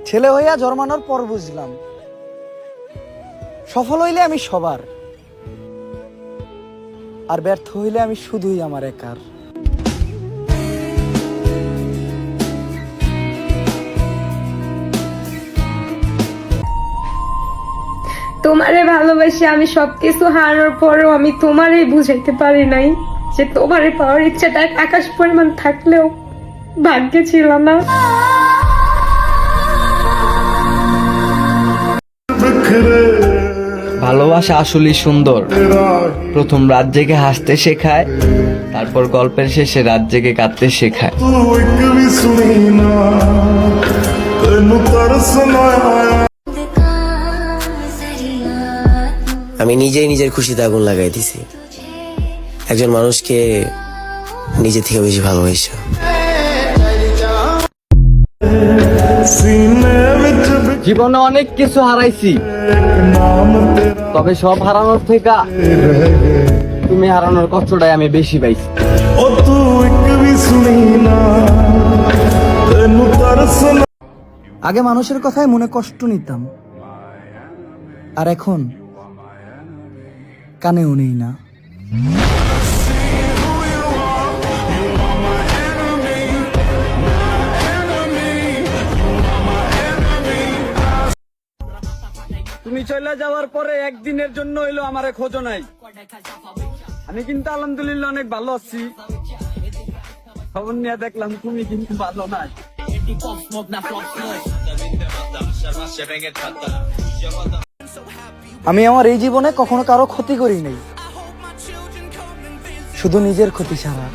ছেলে হইয়া জন্মানোর পর বুঝলাম সফল হইলে আমি সবার, আর ব্যর্থ হইলে আমি শুধুই আমার একার। তোমারে ভালোবাসি আমি সবকিছু হারানোর পরেও আমি তোমারই বুঝাইতে পারি নাই যে তোমারে পাওয়ার ইচ্ছাটা আকাশ পরিমাণ থাকলেও ভাগ্যে ছিল না। ভালোবাসা আসলেই সুন্দর। প্রথম রাত জেগে হাসতে শেখায়, তারপর গল্পের শেষে রাত জেগে কাঁদতে শেখায়। আমি নিজেই নিজের খুশিতে আগুন লাগাই দিছি, একজন মানুষকে নিজে থেকে বেশি ভালোবাসা। জীবনে অনেক কিছু হারাইছি, তবে সব হারানোর থেকে তুমি হারানোর কষ্টটাই আমি বেশি পাইছি। আগে মানুষের কথায় মনে কষ্ট নিতাম, আর এখন কানেও নেই না। তুমি চলে যাওয়ার পরে একদিনের জন্য হইলো আমারে খোঁজো নাই। আমি কিন্তু আলহামদুলিল্লাহ অনেক ভালো আছি। খবর নিয়ে দেখলাম তুমি কিন্তু ভালো নাই। আমি আমার এই জীবনে কখনো কারো ক্ষতি করি নাই, শুধু নিজের ক্ষতি ছাড়া।